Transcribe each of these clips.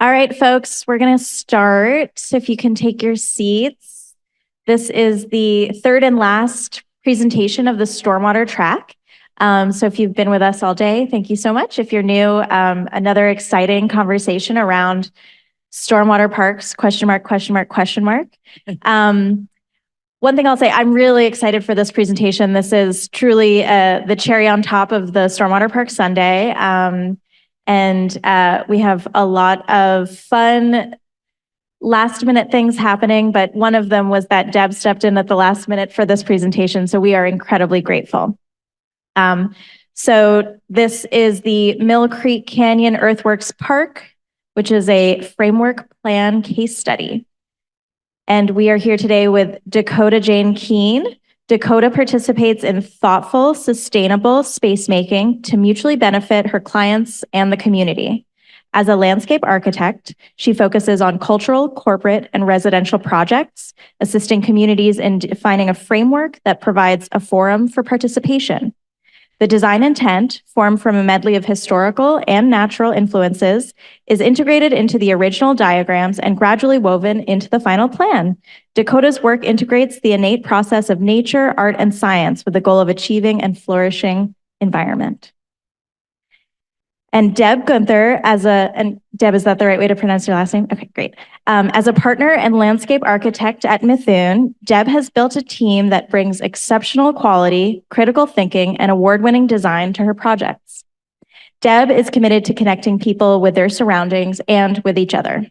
All right, folks, we're going to start. So if you can take your seats. This is the third and last presentation of the stormwater track. So if you've been with us all day, thank you so much. If you're new, another exciting conversation around stormwater parks, question mark, question mark, question mark. One thing I'll say, I'm really excited for this presentation. This is truly the cherry on top of the Stormwater Park Sunday. And we have a lot of fun last minute things happening, but one of them was that Deb stepped in at the last minute for this presentation. So we are incredibly grateful. So this is the Mill Creek Canyon Earthworks Park, which is a framework plan case study. And we are here today with Dakota Jane Keene. Dakota participates in thoughtful, sustainable space making to mutually benefit her clients and the community. As a landscape architect, she focuses on cultural, corporate, and residential projects, assisting communities in defining a framework that provides a forum for participation. The design intent, formed from a medley of historical and natural influences, is integrated into the original diagrams and gradually woven into the final plan. Dakota's work integrates the innate process of nature, art, and science with the goal of achieving and flourishing environment. And Deb Guenther, and Deb, is that the right way to pronounce your last name? Okay, great. As a partner and landscape architect at Mithun, Deb has built a team that brings exceptional quality, critical thinking, and award-winning design to her projects. Deb is committed to connecting people with their surroundings and with each other.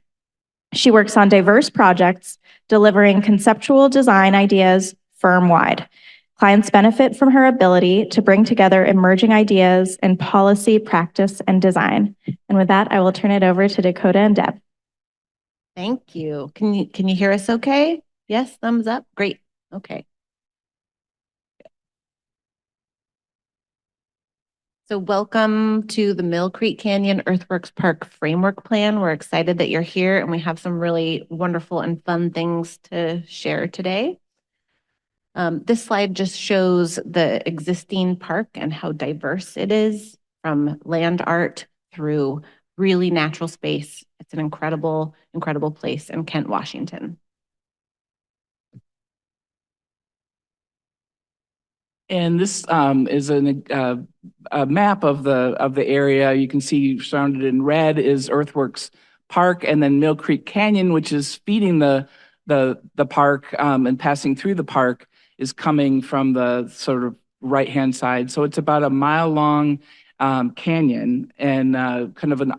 She works on diverse projects, delivering conceptual design ideas firm-wide. Clients benefit from her ability to bring together emerging ideas in policy, practice, and design. And with that, I will turn it over to Dakota and Deb. Thank you. Can you hear us okay? Yes, thumbs up. Great. Okay. So welcome to the Mill Creek Canyon Earthworks Park Framework Plan. We're excited that you're here and we have some really wonderful and fun things to share today. This slide just shows the existing park and how diverse it is, from land art through really natural space. It's an incredible, incredible place in Kent, Washington. And this is a map of the area. You can see surrounded in red is Earthworks Park, and then Mill Creek Canyon, which is feeding the park and passing through the park, is coming from the sort of right-hand side. So it's about a mile-long canyon and kind of an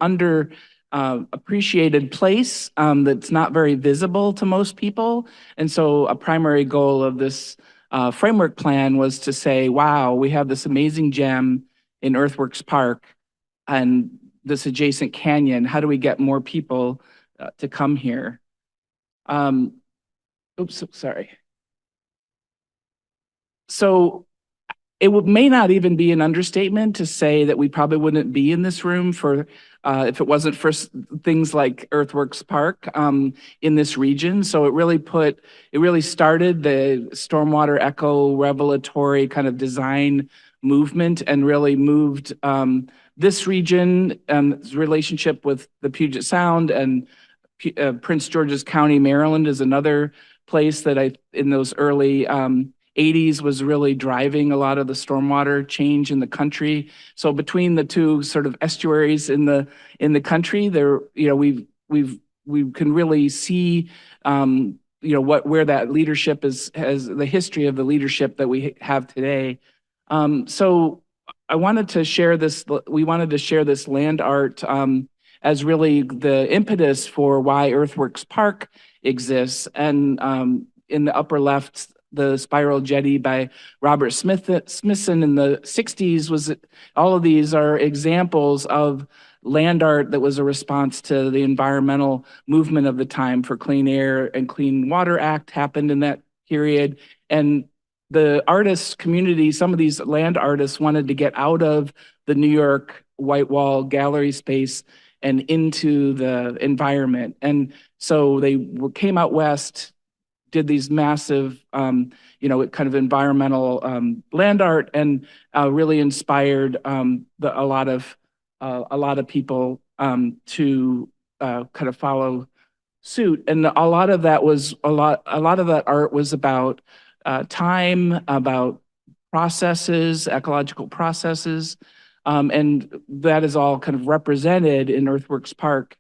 appreciated place that's not very visible to most people. And so a primary goal of this framework plan was to say, wow, we have this amazing gem in Earthworks Park and this adjacent canyon. How do we get more people to come here? Oops, sorry. So it may not even be an understatement to say that we probably wouldn't be in this room for if it wasn't for things like Earthworks Park in this region. So it really started the stormwater eco revelatory kind of design movement and really moved this region relationship with the Puget Sound, and Prince George's County, Maryland is another place that in those early 80s was really driving a lot of the stormwater change in the country. So between the two sort of estuaries in the country, there, we can really see where that leadership has the history of the leadership that we have today. So I wanted to share this. We wanted to share this land art as really the impetus for why Earthworks Park exists. And in the upper left, the Spiral Jetty by Robert Smithson in the 60s all of these are examples of land art that was a response to the environmental movement of the time. For Clean Air and Clean Water Act happened in that period. And the artist community, some of these land artists wanted to get out of the New York white wall gallery space and into the environment. And so they came out west, did these massive, kind of environmental land art, and really inspired a lot of people to kind of follow suit. And a lot of that art was about time, about processes, ecological processes. And that is all kind of represented in Earthworks Park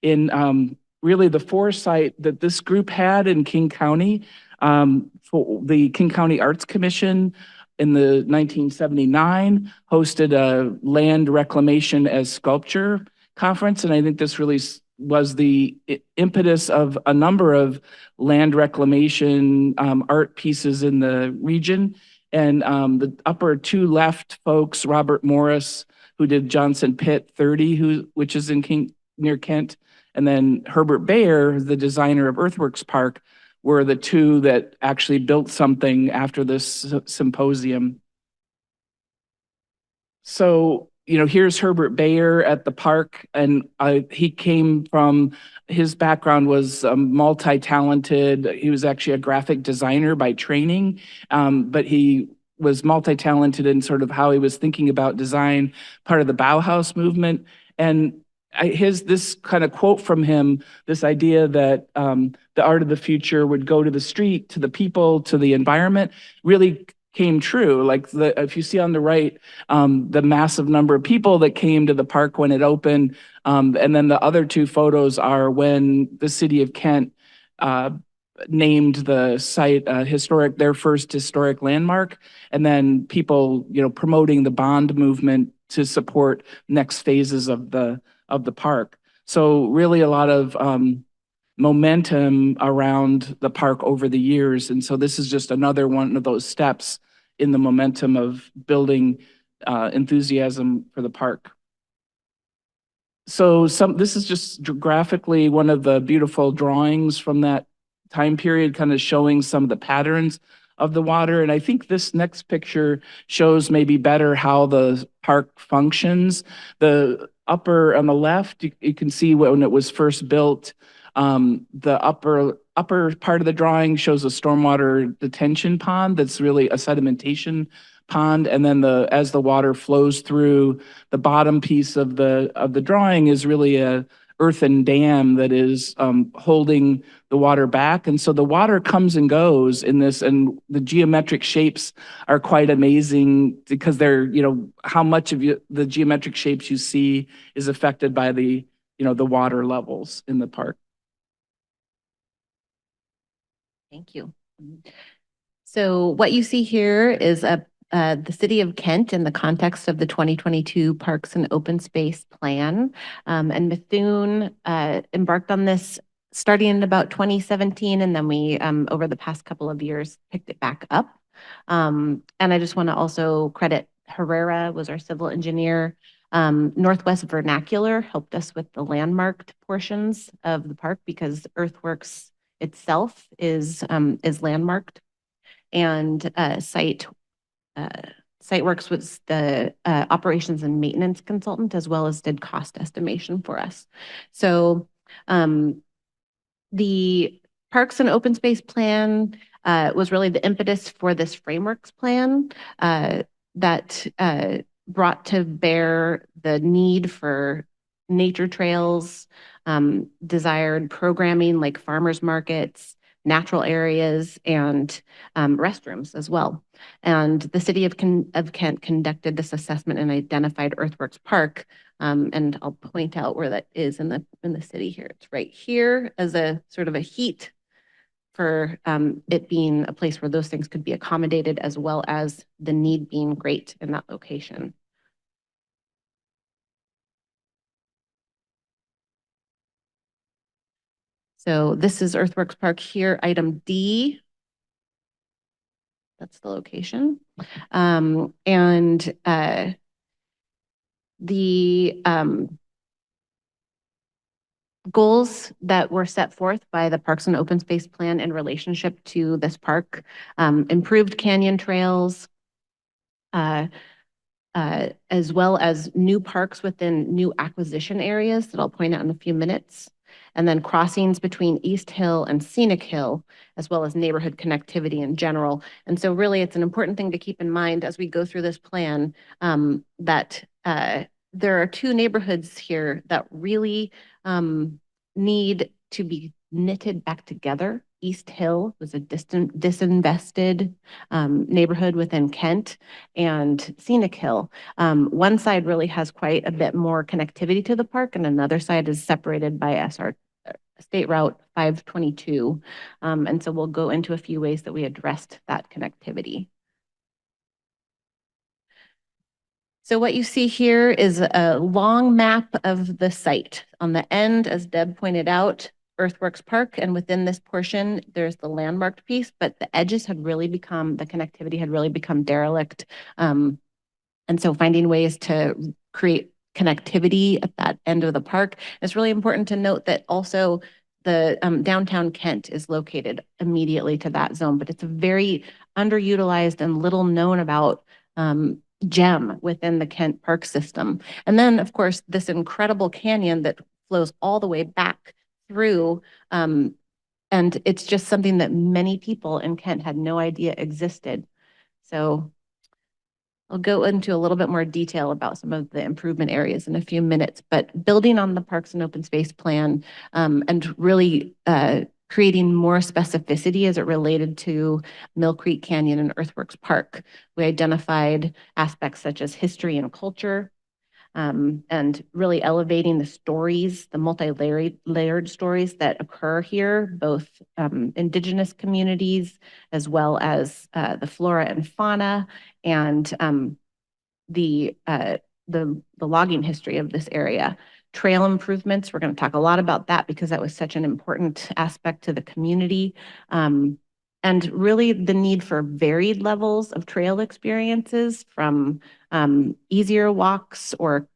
in really the foresight that this group had in King County. For the King County Arts Commission in the 1979 hosted a land reclamation as sculpture conference. And I think this really was the impetus of a number of land reclamation art pieces in the region. And the upper two left folks, Robert Morris, who did Johnson Pit 30, which is in near Kent, and then Herbert Bayer, the designer of Earthworks Park, were the two that actually built something after this symposium. So, here's Herbert Bayer at the park, and his background was multi-talented. He was actually a graphic designer by training, but he was multi-talented in sort of how he was thinking about design, part of the Bauhaus movement. And this kind of quote from him, this idea that the art of the future would go to the street, to the people, to the environment, really came true. Like if you see on the right, the massive number of people that came to the park when it opened, and then the other two photos are when the city of Kent named the site their first historic landmark, and then people, promoting the bond movement to support next phases of the park. So really a lot of momentum around the park over the years. And so this is just another one of those steps in the momentum of building enthusiasm for the park. So this is just graphically one of the beautiful drawings from that time period, kind of showing some of the patterns of the water. And I think this next picture shows maybe better how the park functions. The upper on the left, you can see when it was first built, the upper part of the drawing shows a stormwater detention pond that's really a sedimentation pond. And then as the water flows through, the bottom piece of the drawing is really a earthen dam that is holding the water back. And so the water comes and goes in this, and the geometric shapes are quite amazing because they're, how much of the geometric shapes you see is affected by the water levels in the park. Thank you. So what you see here is the city of Kent in the context of the 2022 Parks and Open Space Plan. And Methuen embarked on this starting in about 2017, and then we, over the past couple of years, picked it back up. And I just want to also credit Herrera, was our civil engineer. Northwest Vernacular helped us with the landmarked portions of the park because Earthworks itself is landmarked, and Siteworks was the operations and maintenance consultant, as well as did cost estimation for us. So the Parks and Open Space Plan was really the impetus for this frameworks plan that brought to bear the need for nature trails, desired programming like farmers markets, natural areas, and restrooms as well. And the city of Kent conducted this assessment and identified Earthworks Park. And I'll point out where that is in the city here. It's right here as a sort of a heat for it being a place where those things could be accommodated, as well as the need being great in that location. So this is Earthworks Park here, item D. That's the location. The goals that were set forth by the Parks and Open Space Plan in relationship to this park, improved canyon trails, as well as new parks within new acquisition areas that I'll point out in a few minutes, and then crossings between East Hill and Scenic Hill, as well as neighborhood connectivity in general. And so really it's an important thing to keep in mind as we go through this plan, that there are two neighborhoods here that really need to be knitted back together. East Hill was a disinvested neighborhood within Kent, and Scenic Hill. One side really has quite a bit more connectivity to the park, and another side is separated by State Route 522. And so we'll go into a few ways that we addressed that connectivity. So what you see here is a long map of the site. On the end, as Deb pointed out, Earthworks Park, and within this portion, there's the landmarked piece, but the edges had really become, the connectivity had really become derelict. And so finding ways to create connectivity at that end of the park. It's really important to note that also the downtown Kent is located immediately to that zone, but it's a very underutilized and little known about gem within the Kent Park system. And then, of course, this incredible canyon that flows all the way back through. And it's just something that many people in Kent had no idea existed. So I'll go into a little bit more detail about some of the improvement areas in a few minutes, but building on the Parks and Open Space Plan and really creating more specificity as it related to Mill Creek Canyon and Earthworks Park. We identified aspects such as history and culture, and really elevating the stories, the multi-layered stories that occur here, both indigenous communities, as well as the flora and fauna, and the logging history of this area. Trail improvements, we're going to talk a lot about that because that was such an important aspect to the community. And really the need for varied levels of trail experiences, from easier walks or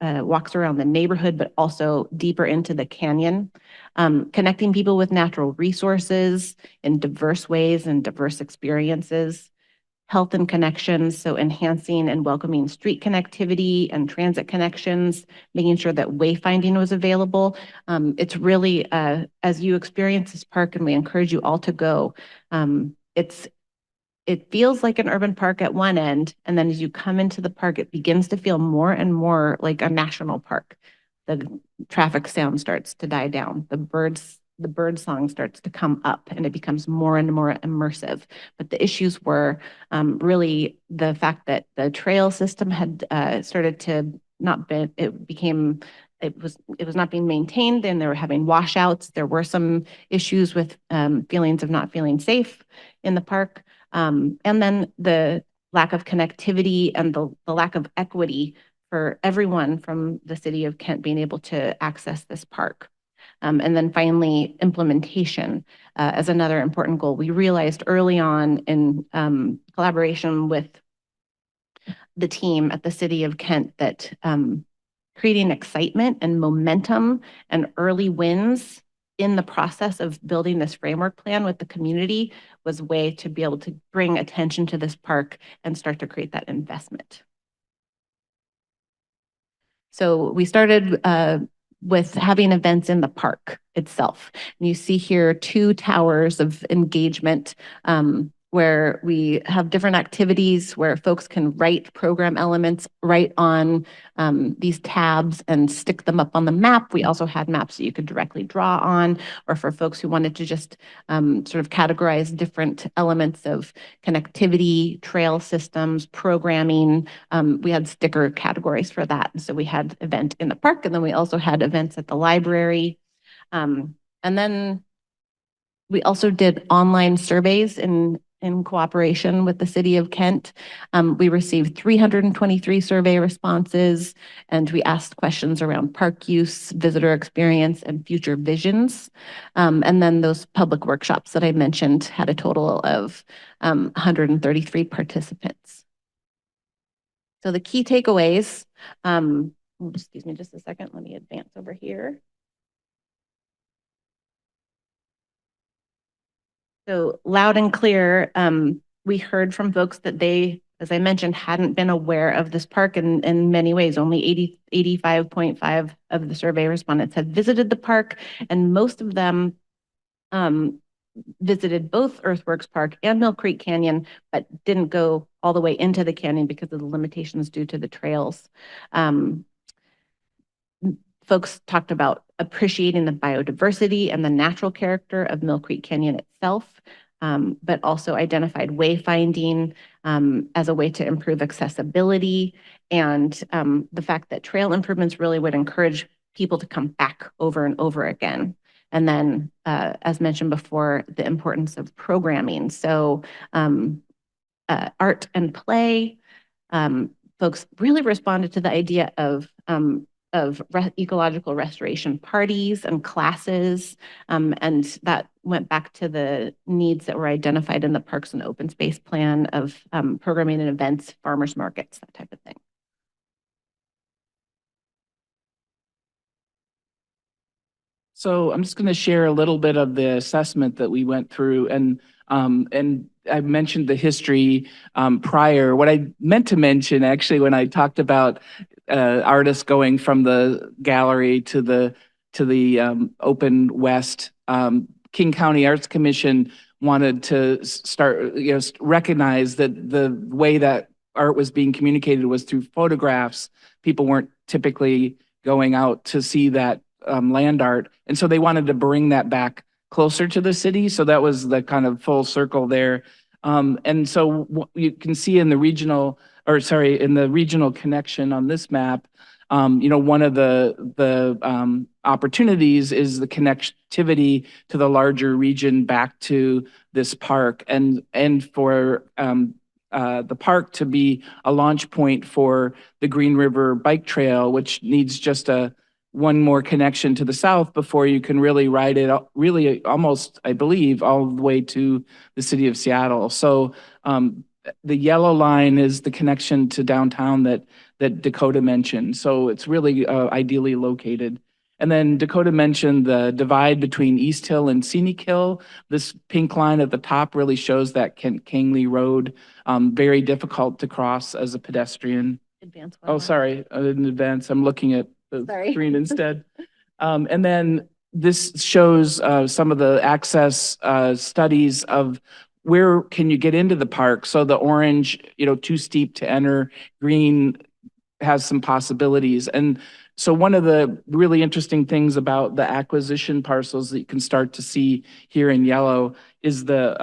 walks around the neighborhood, but also deeper into the canyon, connecting people with natural resources in diverse ways and diverse experiences, health and connections, so enhancing and welcoming street connectivity and transit connections, making sure that wayfinding was available. It's really, as you experience this park, and we encourage you all to go, it feels like an urban park at one end, and then as you come into the park, it begins to feel more and more like a national park. The traffic sound starts to die down. The bird song starts to come up, and it becomes more and more immersive. But the issues were really the fact that the trail system had started to not be, it was not being maintained, and they were having washouts. There were some issues with feelings of not feeling safe in the park. And then the lack of connectivity and the lack of equity for everyone from the city of Kent being able to access this park. And then finally, implementation as another important goal. We realized early on in collaboration with the team at the city of Kent that creating excitement and momentum and early wins in the process of building this framework plan with the community was a way to be able to bring attention to this park and start to create that investment. So we started with having events in the park itself. And you see here 2 towers of engagement where we have different activities where folks can write program elements right on these tabs and stick them up on the map. We also had maps that you could directly draw on, or for folks who wanted to just sort of categorize different elements of connectivity, trail systems, programming. We had sticker categories for that. So we had event in the park, and then we also had events at the library. And then we also did online surveys in cooperation with the city of Kent. We received 323 survey responses, and we asked questions around park use, visitor experience, and future visions. And then those public workshops that I mentioned had a total of 133 participants. So the key takeaways, excuse me just a second, let me advance over here. So loud and clear, we heard from folks that they, as I mentioned, hadn't been aware of this park in many ways. Only 85.5 of the survey respondents had visited the park, and most of them visited both Earthworks Park and Mill Creek Canyon, but didn't go all the way into the canyon because of the limitations due to the trails. folks talked about appreciating the biodiversity and the natural character of Mill Creek Canyon itself, but also identified wayfinding as a way to improve accessibility, and the fact that trail improvements really would encourage people to come back over and over again. And then, as mentioned before, the importance of programming. So art and play, folks really responded to the idea of ecological restoration parties and classes, and that went back to the needs that were identified in the Parks and Open Space Plan of programming and events, farmers markets, that type of thing. So I'm just going to share a little bit of the assessment that we went through, and I mentioned the history prior. What I meant to mention, actually, when I talked about artists going from the gallery to the open west, King County Arts Commission wanted to start, recognize that the way that art was being communicated was through photographs. People weren't typically going out to see that land art. And so they wanted to bring that back closer to the city. So that was the kind of full circle there. And so you can see in the regional connection on this map, one of the opportunities is the connectivity to the larger region back to this park, and for the park to be a launch point for the Green River Bike Trail, which needs just one more connection to the south before you can really ride it, really almost, I believe, all the way to the city of Seattle. So the yellow line is the connection to downtown that Dakota mentioned. So it's really ideally located. And then Dakota mentioned the divide between East Hill and Scenic Hill. This pink line at the top really shows that Kangley Road, very difficult to cross as a pedestrian. Advance Oh, sorry, in advance. I'm looking at the screen instead. And then this shows some of the access studies of where can you get into the park. So the orange, too steep to enter, green has some possibilities. And so one of the really interesting things about the acquisition parcels that you can start to see here in yellow is they're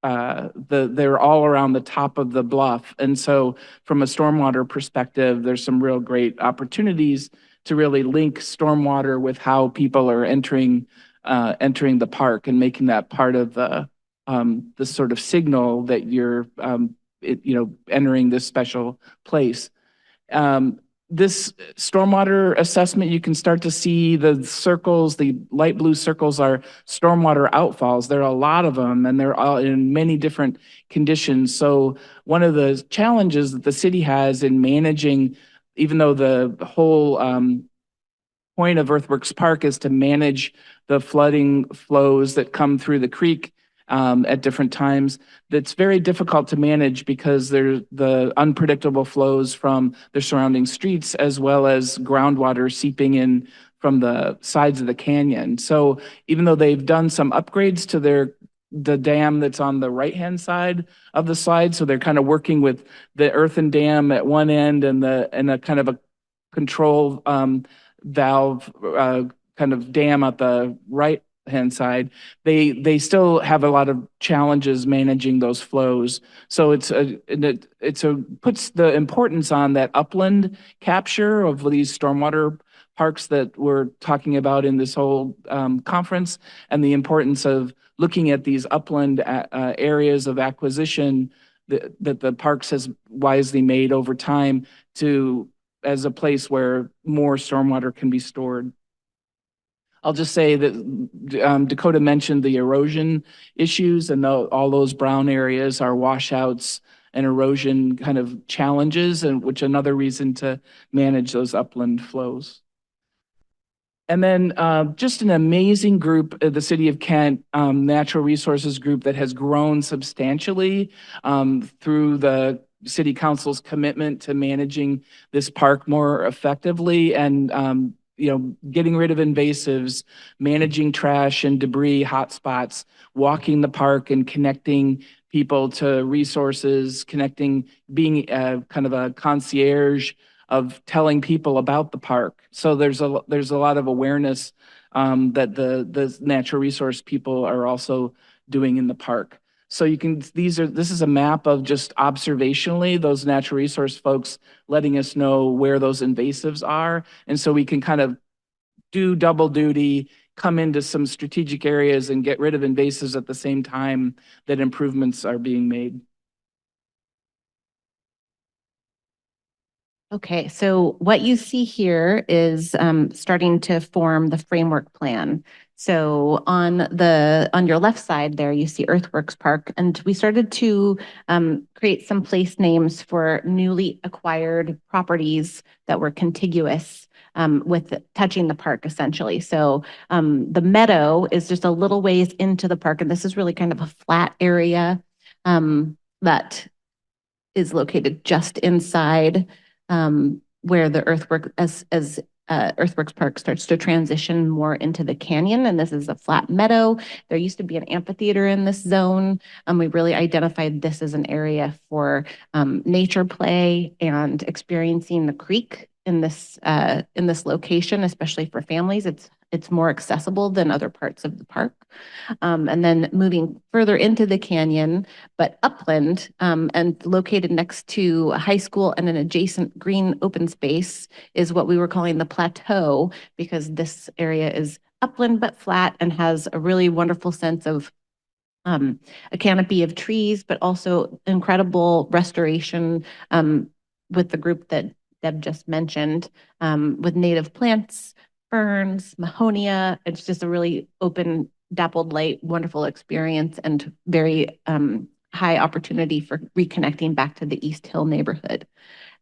all around the top of the bluff. And so from a stormwater perspective, there's some real great opportunities to really link stormwater with how people are entering the park and making that part of the sort of signal that you're entering this special place. This stormwater assessment, you can start to see the circles, the light blue circles are stormwater outfalls. There are a lot of them, and they're all in many different conditions. So one of the challenges that the city has in managing, even though the whole point of Earthworks Park is to manage the flooding flows that come through the creek at different times, that's very difficult to manage because there's the unpredictable flows from the surrounding streets as well as groundwater seeping in from the sides of the canyon. So even though they've done some upgrades to the dam that's on the right-hand side of the slide, so they're kind of working with the earthen dam at one end and a kind of a control valve kind of dam at the right-hand side, they still have a lot of challenges managing those flows. So it puts the importance on that upland capture of these stormwater parks that we're talking about in this whole conference, and the importance of looking at these upland areas of acquisition that the parks has wisely made over time as a place where more stormwater can be stored. I'll just say that Dakota mentioned the erosion issues, and all those brown areas are washouts and erosion kind of challenges, and which another reason to manage those upland flows. And then just an amazing group, the City of Kent Natural Resources Group that has grown substantially through the City Council's commitment to managing this park more effectively, and getting rid of invasives, managing trash and debris hotspots, walking the park and connecting people to resources, being kind of a concierge of telling people about the park. So there's a lot of awareness that the natural resource people are also doing in the park. So this is a map of just observationally those natural resource folks letting us know where those invasives are. And so we can kind of do double duty, come into some strategic areas and get rid of invasives at the same time that improvements are being made. Okay, so what you see here is starting to form the framework plan. So on your left side there, you see Earthworks Park, and we started to create some place names for newly acquired properties that were contiguous with touching the park essentially. So the meadow is just a little ways into the park, and this is really kind of a flat area that is located just inside where the Earthworks Earthworks Park starts to transition more into the canyon, and this is a flat meadow. There used to be an amphitheater in this zone. We really identified this as an area for nature play and experiencing the creek in this location, especially for families. It's more accessible than other parts of the park. And then moving further into the canyon, but upland and located next to a high school and an adjacent green open space is what we were calling the plateau, because this area is upland but flat and has a really wonderful sense of a canopy of trees, but also incredible restoration with the group that Deb just mentioned, with native plants, ferns, mahonia. It's just a really open, dappled light, wonderful experience, and very high opportunity for reconnecting back to the East Hill neighborhood.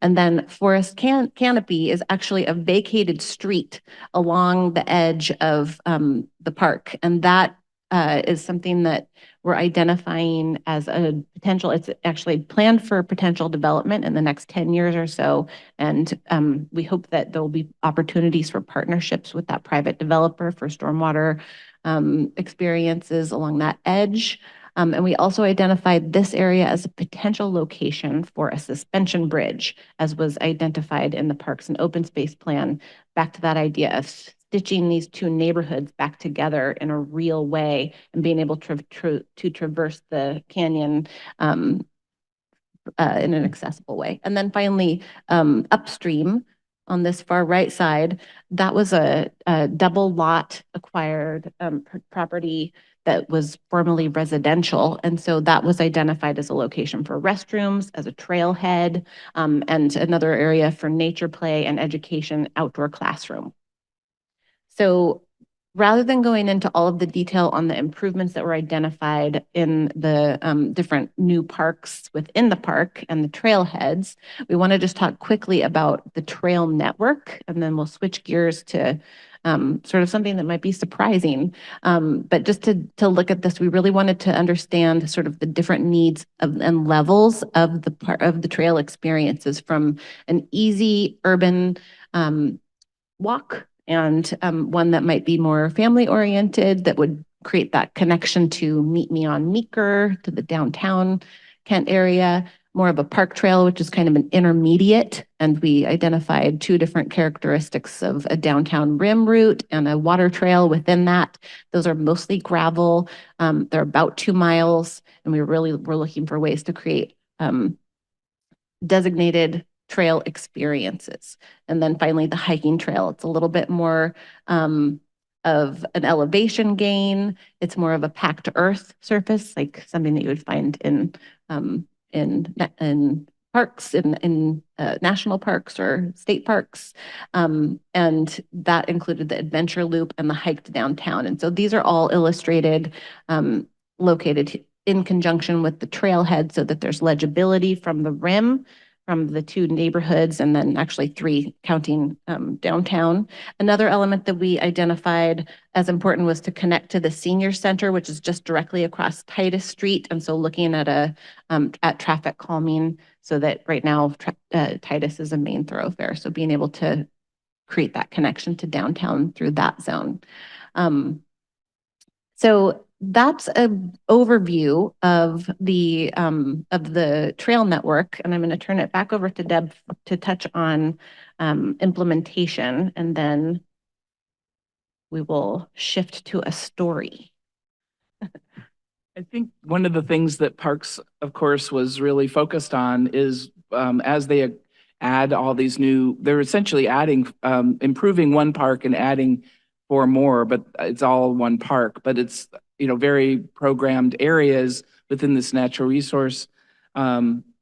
And then Forest Canopy is actually a vacated street along the edge of the park. And that is something that we're identifying as a potential. It's actually planned for potential development in the next 10 years or so. And we hope that there will be opportunities for partnerships with that private developer for stormwater experiences along that edge. And we also identified this area as a potential location for a suspension bridge, as was identified in the Parks and Open Space Plan, back to that idea of stitching these two neighborhoods back together in a real way and being able to traverse the canyon in an accessible way. And then finally, upstream on this far right side, that was a double lot acquired property that was formerly residential. And so that was identified as a location for restrooms, as a trailhead, and another area for nature play and education outdoor classroom. So rather than going into all of the detail on the improvements that were identified in the different new parks within the park and the trailheads, we want to just talk quickly about the trail network, and then we'll switch gears to sort of something that might be surprising. But just to look at this, we really wanted to understand sort of the different needs and levels of the trail experiences, from an easy urban walk and one that might be more family oriented, that would create that connection to Meet Me on Meeker, to the downtown Kent area, more of a park trail, which is kind of an intermediate. And we identified two different characteristics of a downtown rim route and a water trail within that. Those are mostly gravel. They're about 2 miles. And we're looking for ways to create designated trail experiences. And then finally, the hiking trail. It's a little bit more of an elevation gain. It's more of a packed earth surface, like something that you would find in parks, in national parks or state parks. And that included the adventure loop and the hike to downtown. And so these are all illustrated, located in conjunction with the trailhead, so that there's legibility from the rim, from the two neighborhoods, and then actually 3 counting downtown. Another element that we identified as important was to connect to the senior center, which is just directly across Titus Street. And so looking at at traffic calming, so that right now Titus is a main thoroughfare. So being able to create that connection to downtown through that zone. So that's an overview of the trail network, and I'm going to turn it back over to Deb to touch on implementation, and then we will shift to a story. I think one of the things that Parks, of course, was really focused on is as they add all these new, they're essentially adding, improving one park and adding four more, but it's all one park, but it's, very programmed areas within this natural resource, park.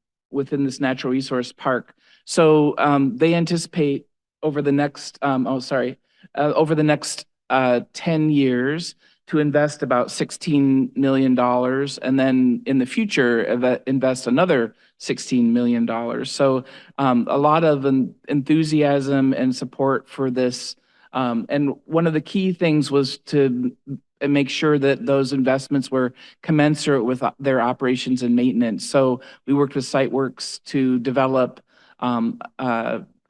So they anticipate over the next, over the next 10 years, to invest about $16 million, and then in the future, invest another $16 million. So a lot of enthusiasm and support for this. And one of the key things was to make sure that those investments were commensurate with their operations and maintenance. So we worked with SiteWorks to develop an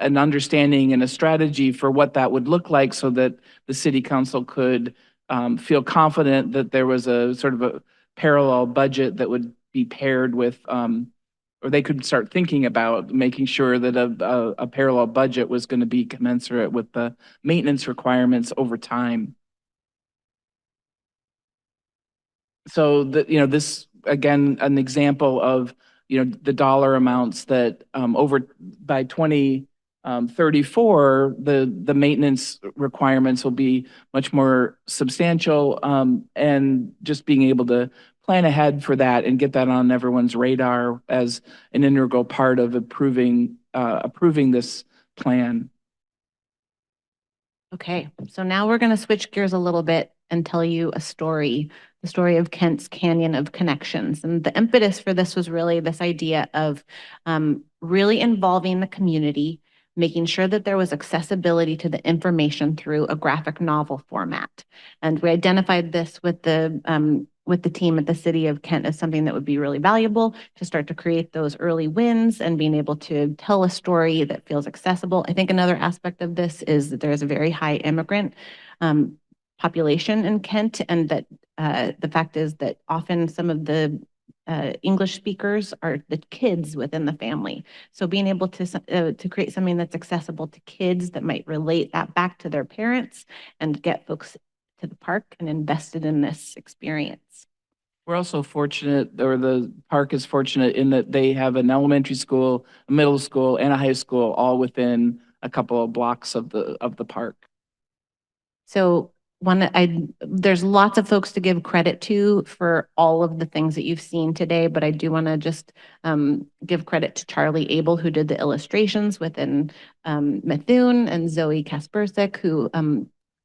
understanding and a strategy for what that would look like so that the city council could feel confident that there was a sort of a parallel budget that would be paired with, or they could start thinking about making sure that a parallel budget was going to be commensurate with the maintenance requirements over time. So that, this, again, an example of, the dollar amounts that over by 2034, the maintenance requirements will be much more substantial, and just being able to plan ahead for that and get that on everyone's radar as an integral part of approving this plan. Okay, so now we're going to switch gears a little bit and tell you a story, the story of Kent's Canyon of Connections. And the impetus for this was really this idea of really involving the community, making sure that there was accessibility to the information through a graphic novel format. And we identified this with the team at the City of Kent as something that would be really valuable to start to create those early wins and being able to tell a story that feels accessible. I think another aspect of this is that there's a very high immigrant population in Kent, and that the fact is that often some of the English speakers are the kids within the family. So being able to create something that's accessible to kids that might relate that back to their parents and get folks to the park and invested in this experience. We're also fortunate, or the park is fortunate, in that they have an elementary school, a middle school, and a high school all within a couple of blocks of the park. So there's lots of folks to give credit to for all of the things that you've seen today, but I do want to just give credit to Charlie Abel, who did the illustrations within Methune, and Zoe Kaspersik, who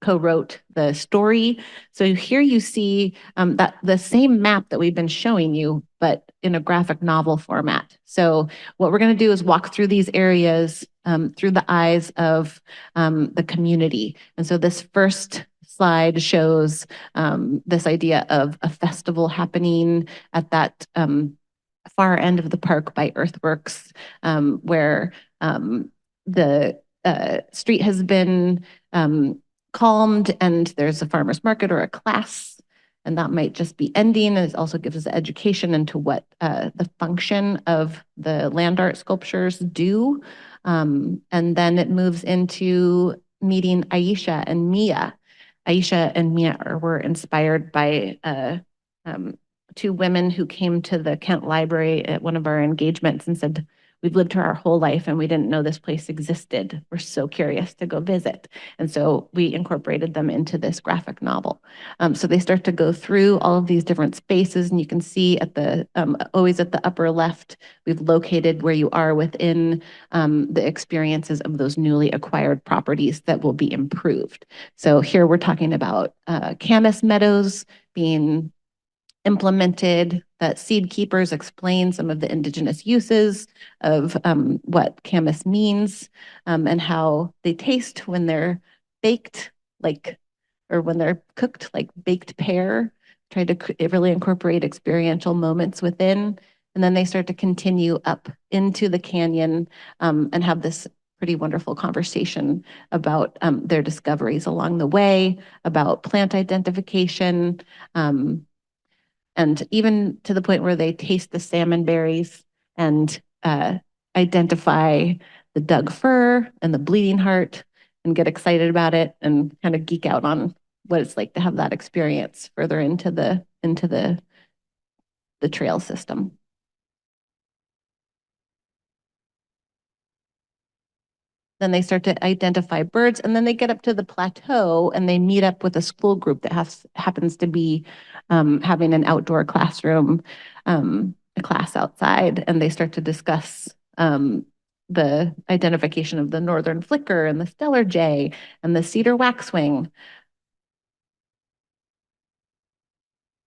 co-wrote the story. So here you see that the same map that we've been showing you, but in a graphic novel format. So what we're going to do is walk through these areas through the eyes of the community. And so this first slide shows this idea of a festival happening at that far end of the park by Earthworks, where the street has been calmed and there's a farmer's market or a class, and that might just be ending. And it also gives us education into what the function of the land art sculptures do. And then it moves into meeting Aisha and Mia. Aisha and Mia were inspired by two women who came to the Kent Library at one of our engagements and said, "We've lived here our whole life and we didn't know this place existed. We're so curious to go visit." And so we incorporated them into this graphic novel. So they start to go through all of these different spaces, and you can see at the always at the upper left, we've located where you are within the experiences of those newly acquired properties that will be improved. So here we're talking about camas meadows being implemented, that seed keepers explain some of the indigenous uses of what camas means, and how they taste when they're baked, or when they're cooked like baked pear. Try to really incorporate experiential moments within. And then they start to continue up into the canyon and have this pretty wonderful conversation about their discoveries along the way, about plant identification, And even to the point where they taste the salmon berries and identify the Doug fir and the bleeding heart and get excited about it and kind of geek out on what it's like to have that experience further into the trail system. Then they start to identify birds, and then they get up to the plateau and they meet up with a school group that happens to be having an outdoor classroom, a class outside, and they start to discuss the identification of the northern flicker and the stellar jay and the cedar waxwing.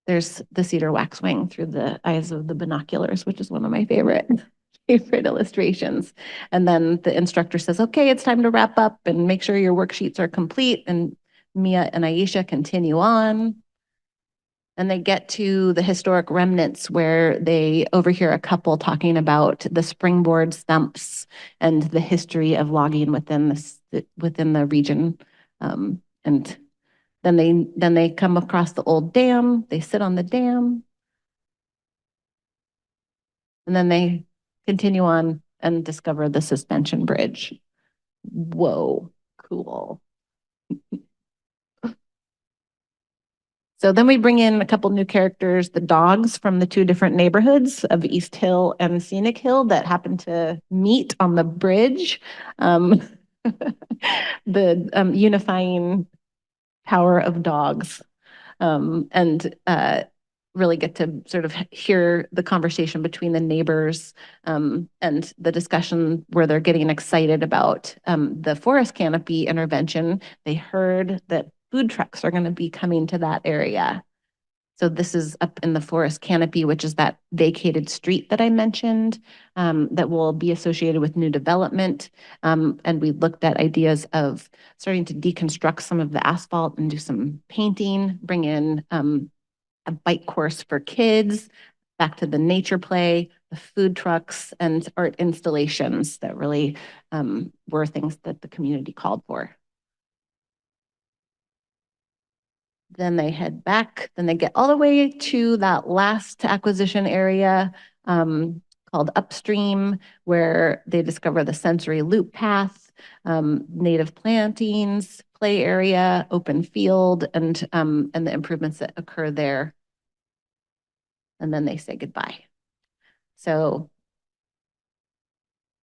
There's the cedar waxwing through the eyes of the binoculars, which is one of my favorite illustrations. And then the instructor says, okay, it's time to wrap up and make sure your worksheets are complete. And Mia and Aisha continue on. And they get to the historic remnants where they overhear a couple talking about the springboard stumps and the history of logging within the region. And then they come across the old dam, they sit on the dam, and then they continue on and discover the suspension bridge. Whoa, cool. So then we bring in a couple new characters, the dogs from the two different neighborhoods of East Hill and Scenic Hill that happen to meet on the bridge. The unifying power of dogs. And really get to sort of hear the conversation between the neighbors and the discussion where they're getting excited about the forest canopy intervention. They heard that food trucks are going to be coming to that area. So this is up in the forest canopy, which is that vacated street that I mentioned that will be associated with new development. And we looked at ideas of starting to deconstruct some of the asphalt and do some painting, bring in a bike course for kids, back to the nature play, the food trucks, and art installations that really were things that the community called for. Then they head back, then they get all the way to that last acquisition area called Upstream, where they discover the sensory loop path, native plantings, play area, open field, and the improvements that occur there. And then they say goodbye. So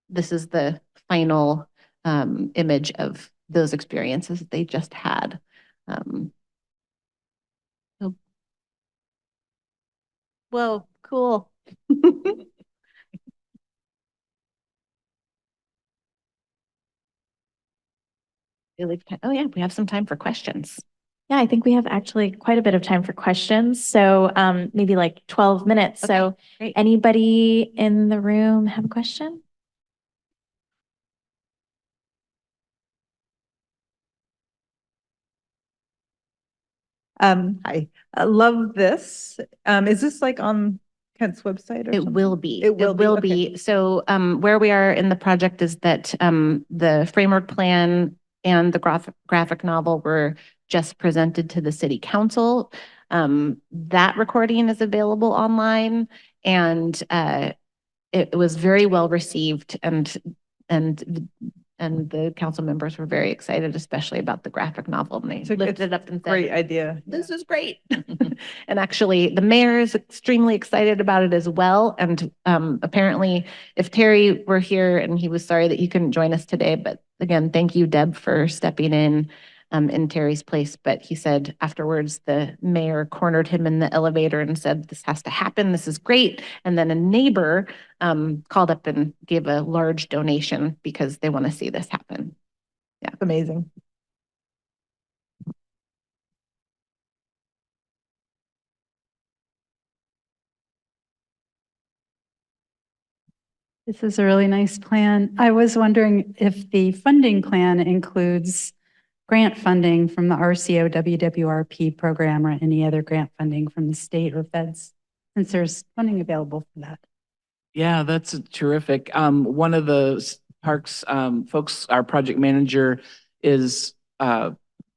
this is the final image of those experiences that they just had. So, whoa, cool. Oh yeah, we have some time for questions. Yeah, I think we have actually quite a bit of time for questions. So maybe like 12 minutes. Okay, so great. Anybody in the room have a question? Hi, I love this. Is this like on Kent's website or It something? will be. It will be. So where we are in the project is that the framework plan and the graphic novel were just presented to the city council. That recording is available online, and it was very well received, and the council members were very excited, especially about the graphic novel. And they lifted it up and said, Great idea. this is great. And actually, the mayor is extremely excited about it as well. And apparently, if Terry were here, and he was sorry that he couldn't join us today, but again, thank you, Deb, for stepping in Terry's place. But he said afterwards, the mayor cornered him in the elevator and said, this has to happen. This is great. And then a neighbor called up and gave a large donation because they want to see this happen. Yeah, amazing. This is a really nice plan. I was wondering if the funding plan includes grant funding from the RCO WWRP program or any other grant funding from the state or feds, since there's funding available for that. Yeah, that's terrific. One of the parks folks, our project manager, is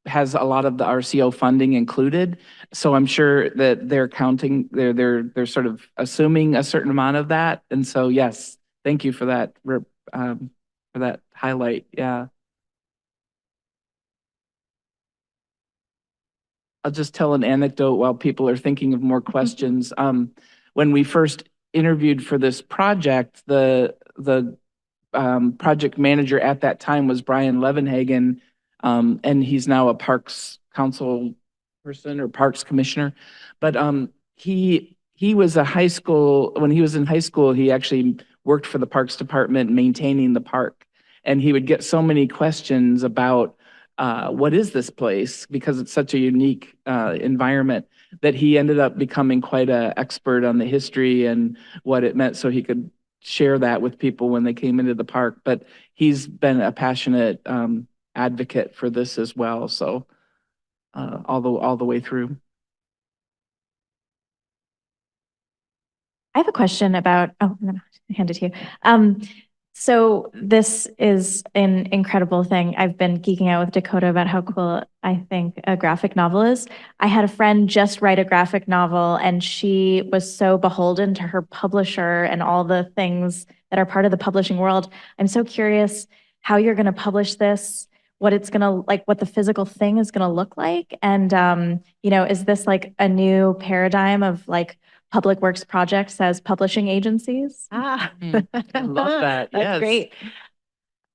has a lot of the RCO funding included. So I'm sure that they're counting, they're sort of assuming a certain amount of that. And so, yes, thank you for that, highlight. Yeah. I'll just tell an anecdote while people are thinking of more questions. When we first interviewed for this project, the project manager at that time was Brian Levenhagen, and he's now a Parks Council person or Parks Commissioner. But he was a high school, when he was in high school, he actually worked for the Parks Department maintaining the park. And he would get so many questions about what is this place, because it's such a unique environment, that he ended up becoming quite an expert on the history and what it meant, so he could share that with people when they came into the park. But he's been a passionate advocate for this as well, so all the way through. I have a question about, oh, I'm going to hand it to you. So this is an incredible thing. I've been geeking out with Dakota about how cool I think a graphic novel is. I had a friend just write a graphic novel, and she was so beholden to her publisher and all the things that are part of the publishing world. I'm so curious how you're going to publish this, what it's going to, like, what the physical thing is going to look like. And, you know, is this like a new paradigm of like public works projects as publishing agencies? I love that. That's Yes. great.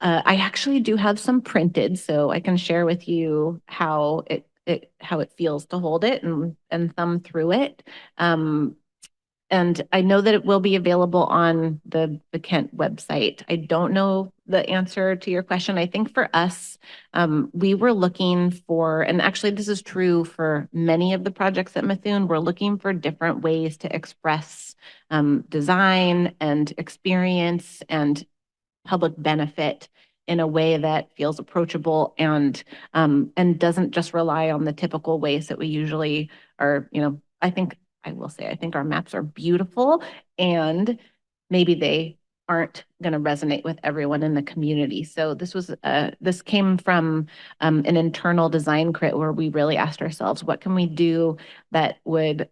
I actually do have some printed, so I can share with you how it feels to hold it and thumb through it. And I know that it will be available on the Kent website. I don't know the answer to your question. I think for us, we were looking for, and actually this is true for many of the projects at Methuen, we're looking for different ways to express design and experience and public benefit in a way that feels approachable and doesn't just rely on the typical ways that we usually are. You know, I will say, I think our maps are beautiful, and maybe they aren't going to resonate with everyone in the community. So this came from an internal design crit where we really asked ourselves, what can we do that would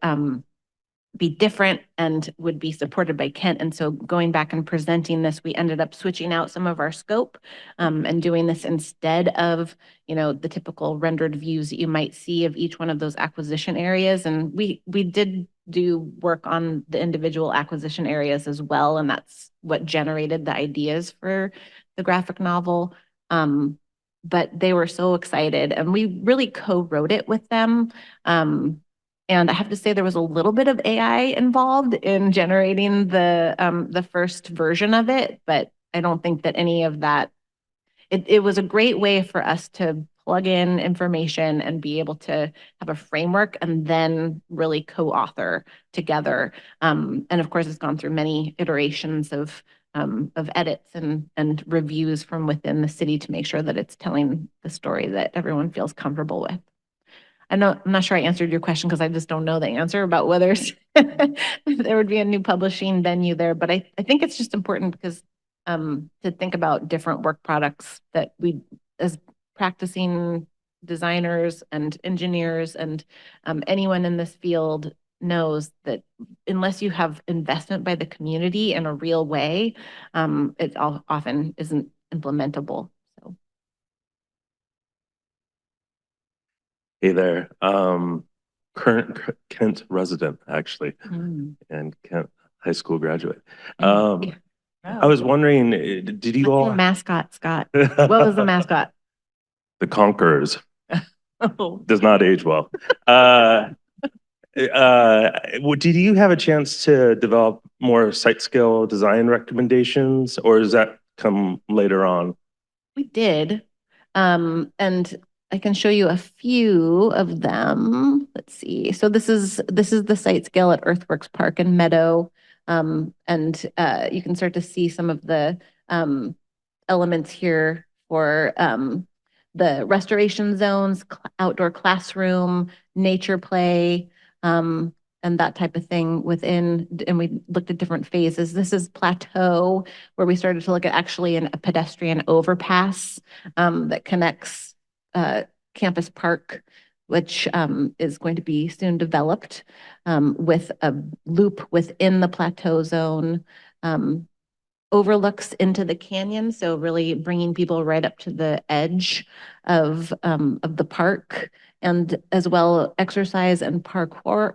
be different and would be supported by Kent? And so going back and presenting this, we ended up switching out some of our scope and doing this instead of, you know, the typical rendered views that you might see of each one of those acquisition areas. And we did do work on the individual acquisition areas as well, and that's what generated the ideas for the graphic novel. But they were so excited, and we really co-wrote it with them. And I have to say there was a little bit of AI involved in generating the first version of it, but I don't think that any of that, it was a great way for us to plug in information and be able to have a framework and then really co-author together. And of course, it's gone through many iterations of edits and reviews from within the city to make sure that it's telling the story that everyone feels comfortable with. I'm not sure I answered your question because I just don't know the answer about whether there would be a new publishing venue there. But I think it's just important because to think about different work products that we, as practicing designers and engineers and anyone in this field, knows that unless you have investment by the community in a real way, it often isn't implementable. Hey there. Current Kent resident, actually, and Kent high school graduate. I was wondering, did you all... Mascot, Scott. What was the mascot? The Conquerors. Does not age well. Did you have a chance to develop more site scale design recommendations, or does that come later on? We did. And I can show you a few of them. Let's see. So this is the site scale at Earthworks Park and Meadow. And you can start to see some of the elements here for the restoration zones, outdoor classroom, nature play, and that type of thing within, and we looked at different phases. This is Plateau, where we started to look at actually a pedestrian overpass that connects campus park, which is going to be soon developed with a loop within the plateau zone, overlooks into the canyon. So really bringing people right up to the edge of the park, and as well exercise and parkour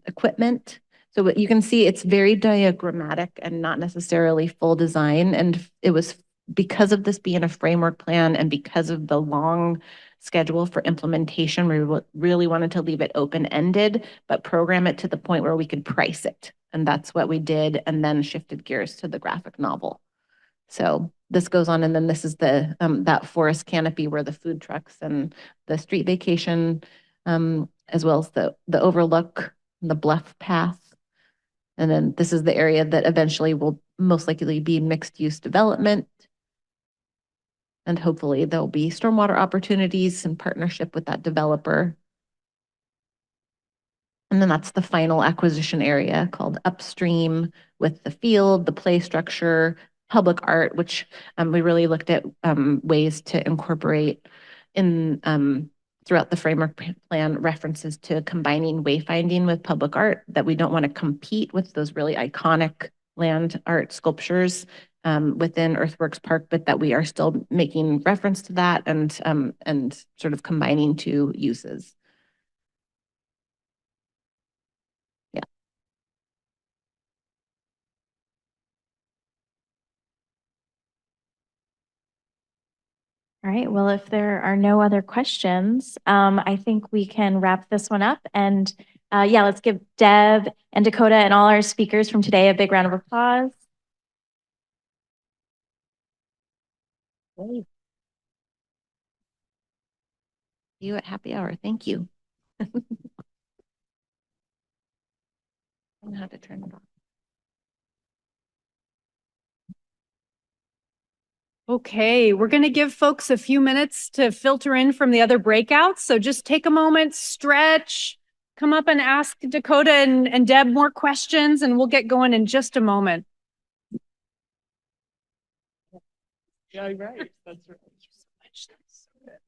equipment. So what you can see, it's very diagrammatic and not necessarily full design. And it was because of this being a framework plan and because of the long schedule for implementation, we really wanted to leave it open-ended, but program it to the point where we could price it. And that's what we did, and then shifted gears to the graphic novel. So this goes on, and then this is the that forest canopy where the food trucks and the street vacation, as well as the overlook and the bluff path. And then this is the area that eventually will most likely be mixed use development. And hopefully there'll be stormwater opportunities in partnership with that developer. And then that's the final acquisition area called Upstream, with the field, the play structure, public art, which we really looked at ways to incorporate in throughout the framework plan references to combining wayfinding with public art, that we don't want to compete with those really iconic land art sculptures within Earthworks Park, but that we are still making reference to that and sort of combining two uses. All right, well, if there are no other questions, I think we can wrap this one up. And yeah, let's give Deb and Dakota and all our speakers from today a big round of applause. See you at happy hour. Thank you. I don't know how to turn it off. Okay, we're going to give folks a few minutes to filter in from the other breakouts. So just take a moment, stretch, come up and ask Dakota and Deb more questions, and we'll get going in just a moment. Yeah, right. That's right. Thank you so much. That's so good.